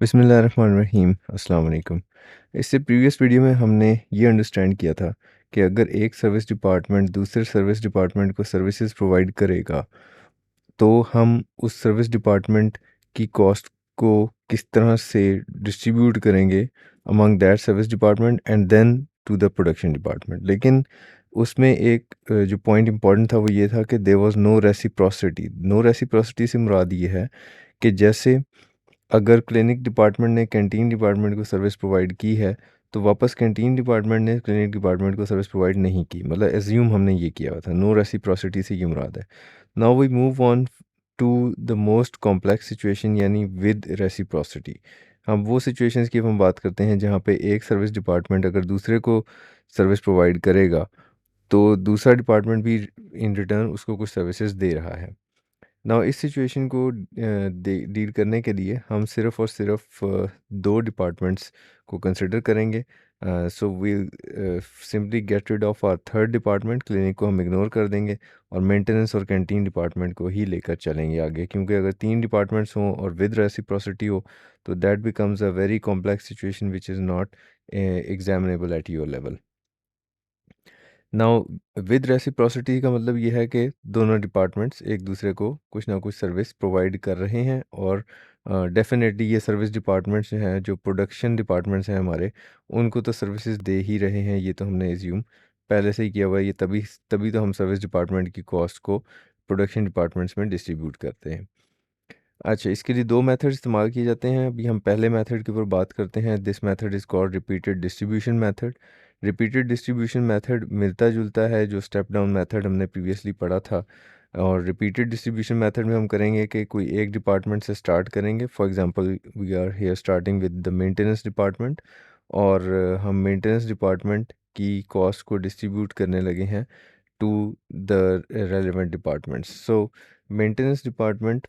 बिस्मिल्लाहिर्रहमानिर्रहीम अस्सलाम वालेकुम। इससे प्रीवियस वीडियो में हमने ये अंडरस्टैंड किया था कि अगर एक सर्विस डिपार्टमेंट दूसरे सर्विस डिपार्टमेंट को सर्विसेज प्रोवाइड करेगा तो हम उस सर्विस डिपार्टमेंट की कॉस्ट को किस तरह से डिस्ट्रीब्यूट करेंगे among that service department and then to the production department. लेकिन उसमें एक जो पॉइंट इंपॉर्टेंट था वो ये था कि there was no reciprocity. No reciprocity से मुराद ये है कि जैसे अगर क्लिनिक डिपार्टमेंट ने कैंटीन डिपार्टमेंट को सर्विस प्रोवाइड की है तो वापस कैंटीन डिपार्टमेंट ने क्लिनिक डिपार्टमेंट को सर्विस प्रोवाइड नहीं की, मतलब एज्यूम हमने ये किया हुआ था। नो रेसिप्रोसिटी से ये मुराद है। Now we move on to the most complex situation यानी विद रेसिप्रोसिटी। हम वो सिचुएशंस की हम बात करते हैं जहाँ पे एक सर्विस डिपार्टमेंट अगर दूसरे को सर्विस प्रोवाइड करेगा तो दूसरा डिपार्टमेंट भी इन रिटर्न उसको कुछ सर्विसेज दे रहा है। नाउ इस सिचुएशन को डील करने के लिए हम सिर्फ़ और सिर्फ दो डिपार्टमेंट्स को कंसिडर करेंगे। So we'll simply get rid of our third department. Clinic को हम इग्नोर कर देंगे और मेंटेनेंस और कैंटीन डिपार्टमेंट को ही लेकर चलेंगे आगे, क्योंकि अगर तीन डिपार्टमेंट्स हों और विद रेसिप्रोसिटी हो तो that becomes a very complex situation which is not examinable at your level. Now with reciprocity का मतलब ये है कि दोनों डिपार्टमेंट्स एक दूसरे को कुछ ना कुछ सर्विस प्रोवाइड कर रहे हैं और डेफिनेटली ये सर्विस डिपार्टमेंट्स जो हैं, जो प्रोडक्शन डिपार्टमेंट्स हैं हमारे, उनको तो सर्विसेज दे ही रहे हैं। ये तो हमने एज्यूम पहले से ही किया हुआ है। ये तभी तभी तो हम सर्विस डिपार्टमेंट की कॉस्ट को प्रोडक्शन डिपार्टमेंट्स में डिस्ट्रीब्यूट करते हैं। अच्छा, इसके लिए दो मेथड इस्तेमाल किए जाते हैं। अभी हम पहले मेथड के ऊपर बात करते हैं। This method is called repeated distribution method. Repeated distribution method मिलता जुलता है जो स्टेप डाउन मेथड हमने प्रीवियसली पढ़ा था। और रिपीटेड डिस्ट्रीब्यूशन मेथड में हम करेंगे कि कोई एक डिपार्टमेंट से स्टार्ट करेंगे। For example we are here starting with the maintenance department और हम मेंटेनेंस डिपार्टमेंट की कॉस्ट को डिस्ट्रीब्यूट करने लगे हैं to the relevant departments. So maintenance department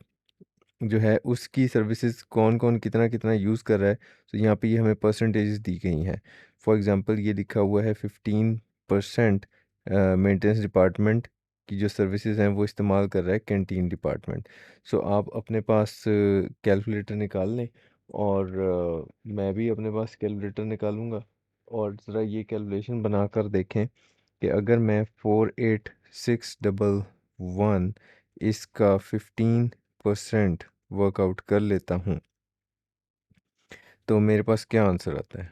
जो है उसकी सर्विसेज कौन कौन कितना कितना यूज़ कर रहा है, तो यहाँ पे ये हमें परसेंटेजेस दी गई हैं। फॉर एग्जांपल ये लिखा हुआ है 15% मेंटेनेंस डिपार्टमेंट की जो सर्विसेज हैं वो इस्तेमाल कर रहा है कैंटीन डिपार्टमेंट। सो आप अपने पास कैलकुलेटर निकाल लें और मैं भी अपने पास कैलकुलेटर निकालूंगा और ज़रा ये कैलकुलेशन बनाकर देखें कि अगर मैं 48611 इसका 15% वर्कआउट कर लेता हूँ तो मेरे पास क्या आंसर आता है।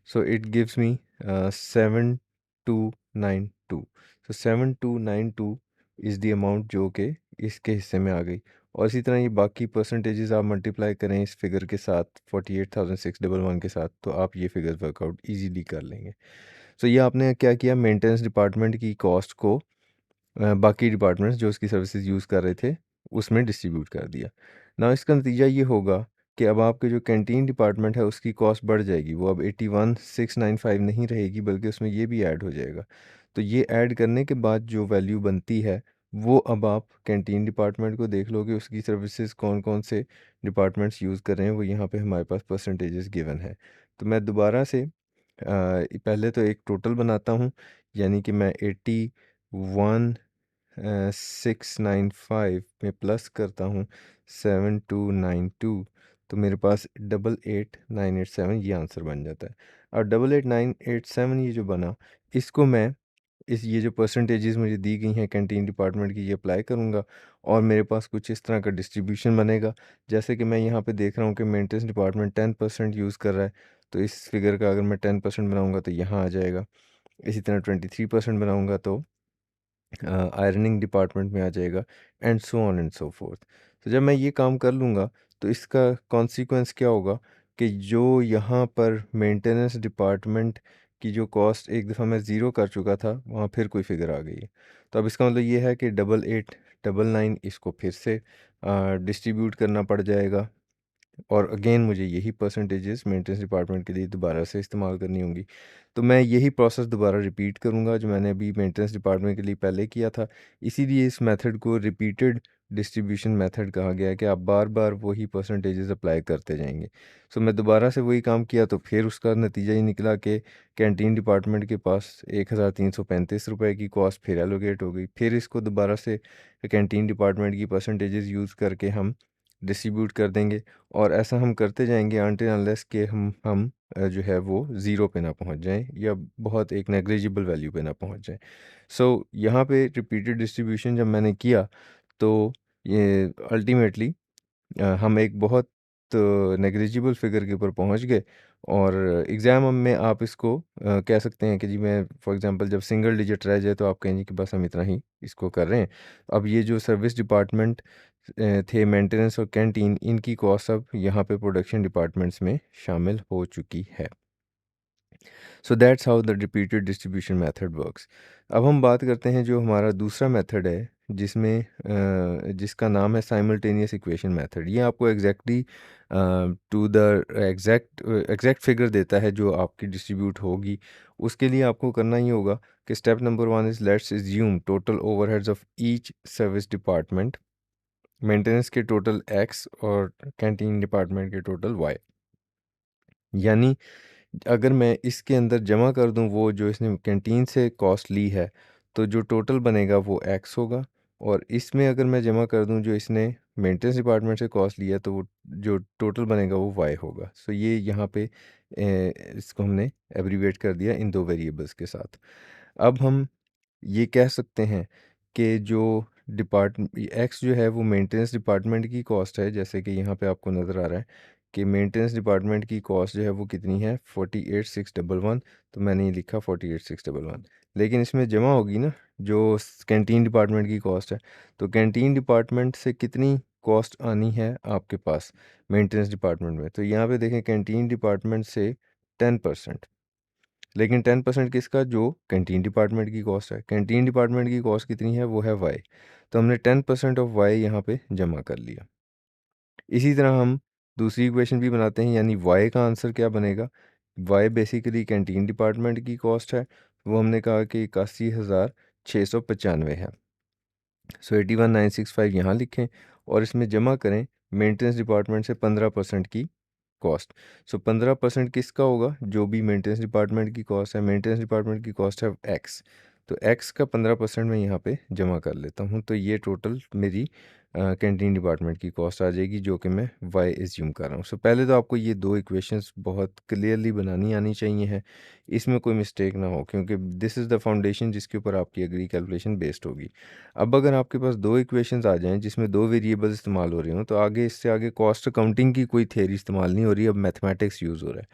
So it gives me 7292। So 7292 is the amount जो कि इसके हिस्से में आ गई। और इसी तरह ये बाकी परसेंटेजेस आप मल्टीप्लाई करें इस फिगर के साथ 48,611 के साथ तो आप ये फिगर वर्कआउट इजीली कर लेंगे। सो ये आपने क्या किया, मेंटेनेंस डिपार्टमेंट की कॉस्ट को बाकी डिपार्टमेंट्स जो उसकी सर्विसेज यूज़ कर रहे थे उसमें डिस्ट्रीब्यूट कर दिया। ना इसका नतीजा ये होगा कि अब आपके जो कैंटीन डिपार्टमेंट है उसकी कॉस्ट बढ़ जाएगी। वो अब 81,695 नहीं रहेगी बल्कि उसमें ये भी ऐड हो जाएगा। तो ये ऐड करने के बाद जो वैल्यू बनती है वो अब आप कैंटीन डिपार्टमेंट को देख लोगे, उसकी सर्विसेज कौन कौन से डिपार्टमेंट्स यूज़ कर रहे हैं वो यहाँ पे हमारे पास परसेंटेजेस गिवन है। तो मैं दोबारा से पहले तो एक टोटल बनाता हूँ, यानी कि मैं 81,695 में प्लस करता हूँ 7292, तो मेरे पास 88,987 ये आंसर बन जाता है। और 88,987 ये जो बना इसको मैं इस ये जो परसेंटेजेस मुझे दी गई हैं कैंटीन डिपार्टमेंट की ये अप्लाई करूँगा और मेरे पास कुछ इस तरह का डिस्ट्रीब्यूशन बनेगा। जैसे कि मैं यहाँ पे देख रहा हूँ कि मेंटेनेंस डिपार्टमेंट 10% यूज़ कर रहा है, तो इस फिगर का अगर मैं 10% बनाऊँगा तो यहाँ आ जाएगा। इसी तरह 23% बनाऊँगा तो आयरनिंग डिपार्टमेंट में आ जाएगा and so on and so fourth. तो जब मैं ये काम कर लूँगा तो इसका कॉन्सिक्वेंस क्या होगा कि जो यहाँ पर मेंटेनेंस डिपार्टमेंट की जो कॉस्ट एक दफ़ा मैं ज़ीरो कर चुका था वहाँ फिर कोई फिगर आ गई है। तो अब इसका मतलब ये है कि 88,999 इसको फिर से डिस्ट्रीब्यूट करना पड़ जाएगा और अगेन मुझे यही परसेंटेजेस मेंटेनेंस डिपार्टमेंट के लिए दोबारा से इस्तेमाल करनी होंगी। तो मैं यही प्रोसेस दोबारा रिपीट करूँगा जो मैंने अभी मेंटेनेंस डिपार्टमेंट के लिए पहले किया था। इसीलिए इस मेथड को रिपीटेड डिस्ट्रीब्यूशन मेथड कहा गया है कि आप बार बार वही परसेंटेजेस अप्लाई करते जाएंगे। सो मैं दोबारा से वही काम किया तो फिर उसका नतीजा ये निकला कि कैंटीन डिपार्टमेंट के पास 1,335 रुपये की कॉस्ट फिर एलोकेट हो गई। फिर इसको दोबारा से कैंटीन डिपार्टमेंट की परसेंटेजेस यूज़ करके हम डिस्ट्रीब्यूट कर देंगे और ऐसा हम करते जाएंगे अनटिल अनलेस कि हम जो है वो ज़ीरो पे ना पहुंच जाएं या बहुत एक नेग्लिजिबल वैल्यू पे ना पहुंच जाएं। सो यहाँ पे रिपीटेड डिस्ट्रीब्यूशन जब मैंने किया तो ये अल्टीमेटली हम एक बहुत नेग्लिजिबल फिगर के ऊपर पहुंच गए। और एग्ज़ाम में आप इसको कह सकते हैं कि जी मैं फॉर एग्जांपल जब सिंगल डिजिट रह जाए तो आप कहेंगे कि बस हम इतना ही इसको कर रहे हैं। अब ये जो सर्विस डिपार्टमेंट थे मेंटेनेंस और कैंटीन, इनकी कॉस्ट अब यहाँ पे प्रोडक्शन डिपार्टमेंट्स में शामिल हो चुकी है। So that's how the repeated distribution method works. अब हम बात करते हैं जो हमारा दूसरा मेथड है जिसमें जिसका नाम है साइमल्टेनियस इक्वेशन मेथड। ये आपको exactly to the exact figure देता है जो आपकी डिस्ट्रीब्यूट होगी। उसके लिए आपको करना ही होगा कि step number 1 is let's assume total overheads of each service department, maintenance के टोटल x और कैंटीन डिपार्टमेंट के टोटल y। यानी अगर मैं इसके अंदर जमा कर दूं वो जो इसने कैंटीन से कॉस्ट ली है तो जो टोटल बनेगा वो x होगा। और इसमें अगर मैं जमा कर दूं जो इसने मेंटेनेंस डिपार्टमेंट से कॉस्ट लिया तो वो जो टोटल बनेगा वो y होगा। सो ये यहाँ पे इसको हमने एब्रीवेट कर दिया इन दो वेरिएबल्स के साथ। अब हम ये कह सकते हैं कि जो डिपार्ट एक्स जो है वो मेंटेनेंस डिपार्टमेंट की कॉस्ट है, जैसे कि यहाँ पे आपको नज़र आ रहा है कि मेंटेनेंस डिपार्टमेंट की कॉस्ट जो है वो कितनी है 48,611। तो मैंने ये लिखा 48,611, लेकिन इसमें जमा होगी ना जो कैंटीन डिपार्टमेंट की कॉस्ट है। तो कैंटीन डिपार्टमेंट से कितनी कॉस्ट आनी है आपके पास मेंटेनेंस डिपार्टमेंट में, तो यहाँ पे देखें कैंटीन डिपार्टमेंट से 10%। लेकिन 10% किसका, जो कैंटीन डिपार्टमेंट की कॉस्ट है। कैंटीन डिपार्टमेंट की कॉस्ट कितनी है, वो है वाई। तो हमने 10% ऑफ वाई यहाँ पे जमा कर लिया। इसी तरह हम दूसरी इक्वेशन भी बनाते हैं, यानी वाई का आंसर क्या बनेगा। वाई बेसिकली कैंटीन डिपार्टमेंट की कॉस्ट है, वो हमने कहा कि 81,695 है। सो 81,965 यहाँ लिखें और इसमें जमा करें मेंटेनेंस डिपार्टमेंट से 15% की कॉस्ट। सो 15% किसका होगा, जो भी मेंटेनेंस डिपार्टमेंट की कॉस्ट है। मेंटेनेंस डिपार्टमेंट की कॉस्ट है एक्स, तो एक्स का 15% मैं यहाँ पे जमा कर लेता हूँ। तो ये टोटल मेरी कैंटीन डिपार्टमेंट की कॉस्ट आ जाएगी जो कि मैं वाई एज्यूम कर रहा हूँ। सो पहले तो आपको ये दो इक्वेशंस बहुत क्लियरली बनानी आनी चाहिए है, इसमें कोई मिस्टेक ना हो, क्योंकि दिस इज़ द फाउंडेशन जिसके ऊपर आपकी अगली कैलकुलेशन बेस्ड होगी। अब अगर आपके पास दो इक्वेशंस आ जाएं जिसमें दो वेरिएबल्स इस्तेमाल हो रहे हों, तो आगे इससे आगे कॉस्ट अकाउंटिंग की कोई थ्योरी इस्तेमाल नहीं हो रही, अब मैथमेटिक्स यूज़ हो रहा है।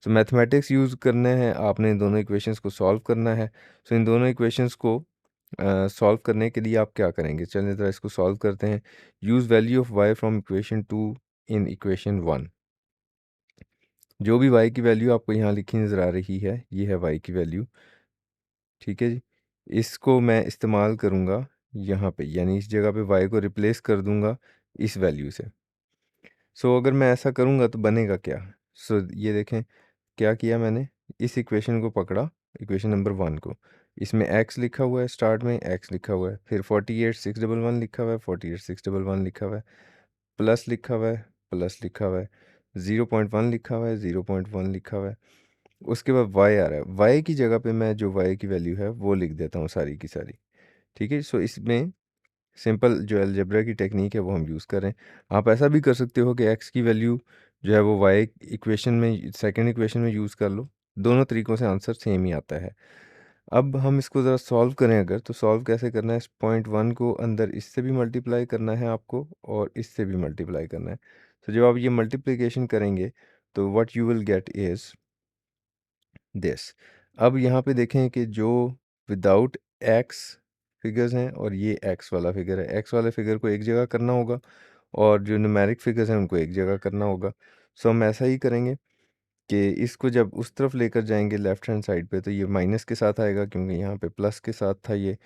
सो मैथमेटिक्स यूज़ करने हैं आपने, इन दोनों इक्वेशंस को सॉल्व करना है। सो इन दोनों इक्वेशंस को सॉल्व करने के लिए आप क्या करेंगे, चलिए ज़रा इसको सॉल्व करते हैं। Use value of Y from equation 2 in equation 1। जो भी वाई की वैल्यू आपको यहाँ लिखी नज़र आ रही है, ये है वाई की वैल्यू, ठीक है जी। इसको मैं इस्तेमाल करूँगा यहाँ पे, यानी इस जगह पे वाई को रिप्लेस कर दूँगा इस वैल्यू से। सो अगर मैं ऐसा करूँगा तो बनेगा क्या। सो ये देखें क्या किया मैंने, इस इक्वेशन को पकड़ा, इक्वेशन नंबर 1 को, इसमें x लिखा हुआ है, स्टार्ट में x लिखा हुआ है, फिर 48,611 लिखा हुआ है, 48,611 लिखा हुआ है, प्लस लिखा हुआ है, प्लस लिखा हुआ है, 0.1 लिखा हुआ है, 0.1 लिखा हुआ है। उसके बाद y आ रहा है, y की जगह पे मैं जो y की वैल्यू है वो लिख देता हूँ सारी की सारी, ठीक है। सो इसमें सिंपल जो अलजेब्रा की टेक्निक है वो हम यूज़ कर रहे हैं। आप ऐसा भी कर सकते हो कि x की वैल्यू जो है वो y इक्वेशन में, सेकंड इक्वेशन में यूज़ कर लो। दोनों तरीक़ों से आंसर सेम ही आता है। अब हम इसको ज़रा सॉल्व करें अगर, तो सॉल्व कैसे करना है, इस पॉइंट 1 को अंदर इससे भी मल्टीप्लाई करना है आपको और इससे भी मल्टीप्लाई करना है। तो जब आप ये मल्टीप्लिकेशन करेंगे तो what you will get is this. अब यहाँ पे देखें कि जो विदाउट एक्स फिगर्स हैं और ये एक्स वाला फिगर है, एक्स वाले फिगर को एक जगह करना होगा और जो न्यूमेरिक फिगर्स हैं उनको एक जगह करना होगा। सो हम ऐसा ही करेंगे कि इसको जब उस तरफ लेकर जाएंगे लेफ्ट हैंड साइड पे, तो ये माइनस के साथ आएगा क्योंकि यहाँ पे प्लस के साथ था ये।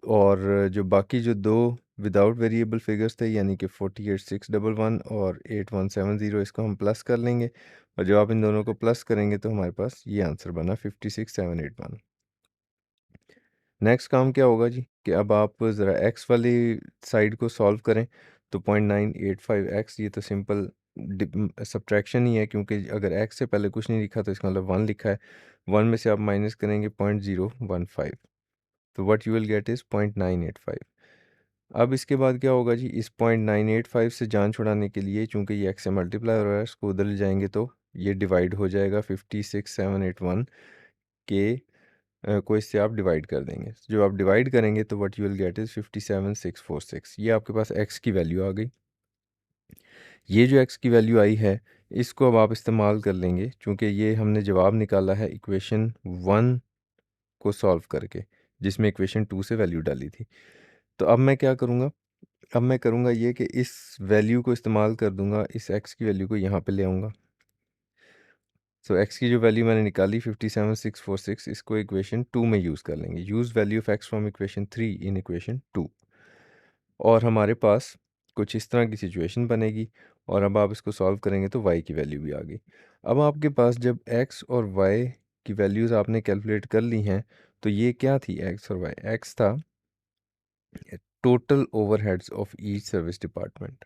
और जो बाकी जो दो विदाउट वेरिएबल फिगर्स थे, यानी कि 48,611 और 8170, इसको हम प्लस कर लेंगे और जब आप इन दोनों को प्लस करेंगे तो हमारे पास ये आंसर बना 56,781। नेक्स्ट काम क्या होगा जी, कि अब आप ज़रा एक्स वाली साइड को सॉल्व करें। तो 0.985x, ये तो सिंपल सब्ट्रैक्शन ही है, क्योंकि अगर एक्स से पहले कुछ नहीं लिखा तो इसका मतलब 1 लिखा है। 1 में से आप माइनस करेंगे 0.015, तो what you will get is 0.985। अब इसके बाद क्या होगा जी, इस 0.985 से जान छुड़ाने के लिए, चूंकि ये x से मल्टीप्लाई हो रहा है, इसको उधर ले जाएंगे तो ये डिवाइड हो जाएगा 56781 के को इससे आप डिवाइड कर देंगे। जो आप डिवाइड करेंगे तो what you will get is 57646। ये आपके पास x की वैल्यू आ गई। ये जो x की वैल्यू आई है, इसको अब आप इस्तेमाल कर लेंगे, चूँकि ये हमने जवाब निकाला है इक्वेशन 1 को सॉल्व करके, जिसमें इक्वेशन 2 से वैल्यू डाली थी। तो अब मैं क्या करूँगा, अब मैं करूँगा ये कि इस वैल्यू को इस्तेमाल कर दूँगा, इस x की वैल्यू को यहाँ पे ले आऊँगा। सो x की जो वैल्यू मैंने निकाली 57646, इसको इक्वेशन 2 में यूज़ कर लेंगे। Use value of x from equation 3 in equation 2, और हमारे पास कुछ इस तरह की सिचुएशन बनेगी। और अब आप इसको सॉल्व करेंगे तो y की वैल्यू भी आ गई। अब आपके पास जब x और y की वैल्यूज़ आपने कैलकुलेट कर ली हैं, तो ये क्या थी x और y? x था total overheads of each service department.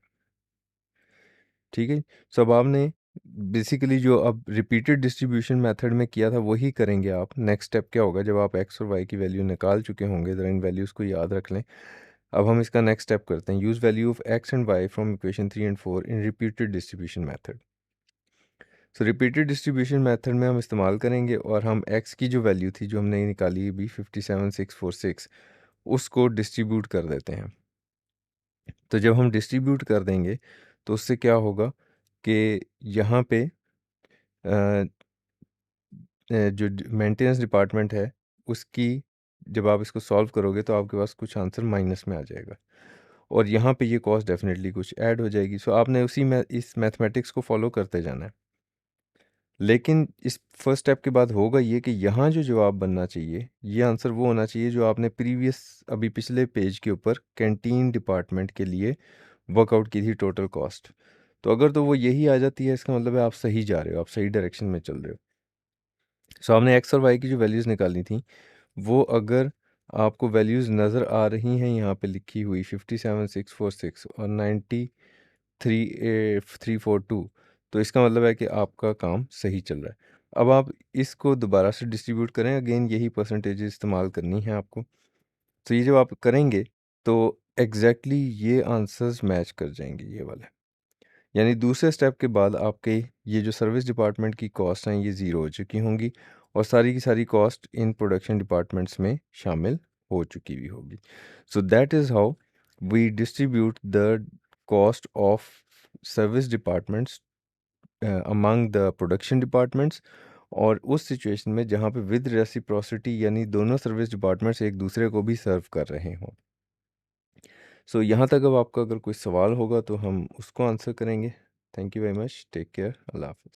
ठीक है। सो अब आपने बेसिकली जो अब रिपीटेड डिस्ट्रीब्यूशन मेथड में किया था वही करेंगे आप। नेक्स्ट स्टेप क्या होगा, जब आप x और y की वैल्यू निकाल चुके होंगे, तो इन वैल्यूज़ को याद रख लें। अब हम इसका नेक्स्ट स्टेप करते हैं, use value of x and y from equation 3 and 4 in repeated distribution method. So repeated distribution method में हम इस्तेमाल करेंगे, और हम x की जो वैल्यू थी जो हमने निकाली अभी 57646, उसको डिस्ट्रीब्यूट कर देते हैं। तो जब हम डिस्ट्रीब्यूट कर देंगे तो उससे क्या होगा कि यहाँ पे जो मेंटेनेंस डिपार्टमेंट है उसकी, जब आप इसको सॉल्व करोगे तो आपके पास कुछ आंसर माइनस में आ जाएगा, और यहाँ पे ये कॉस्ट डेफिनेटली कुछ ऐड हो जाएगी। सो आपने उसी में इस मैथमेटिक्स को फॉलो करते जाना है। लेकिन इस फर्स्ट स्टेप के बाद होगा ये कि यहाँ जो जवाब बनना चाहिए, ये आंसर वो होना चाहिए जो आपने प्रीवियस अभी पिछले पेज के ऊपर कैंटीन डिपार्टमेंट के लिए वर्कआउट की थी टोटल कॉस्ट। तो अगर तो वो यही आ जाती है, इसका मतलब है आप सही जा रहे हो, आप सही डायरेक्शन में चल रहे हो। सो आपने एक्स और वाई की जो वैल्यूज़ निकालनी थी, वो अगर आपको वैल्यूज़ नज़र आ रही हैं यहाँ पे लिखी हुई 57646 और 93342, तो इसका मतलब है कि आपका काम सही चल रहा है। अब आप इसको दोबारा से डिस्ट्रीब्यूट करें, अगेन यही परसेंटेज इस्तेमाल करनी है आपको। तो ये जब आप करेंगे तो एग्जैक्टली ये आंसर्स मैच कर जाएंगे, ये वाले। यानी दूसरे स्टेप के बाद आपके ये जो सर्विस डिपार्टमेंट की कॉस्ट हैं ये ज़ीरो हो चुकी होंगी, और सारी की सारी कॉस्ट इन प्रोडक्शन डिपार्टमेंट्स में शामिल हो चुकी भी होगी। So that is how we distribute the cost of service departments among the production departments, और उस सिचुएशन में जहाँ पे विद रेसिप्रोसिटी, यानी दोनों सर्विस डिपार्टमेंट्स एक दूसरे को भी सर्व कर रहे हों। सो यहाँ तक अब आपका अगर कोई सवाल होगा तो हम उसको आंसर करेंगे। Thank you very much, take care, अल्लाह हाफ़िज़।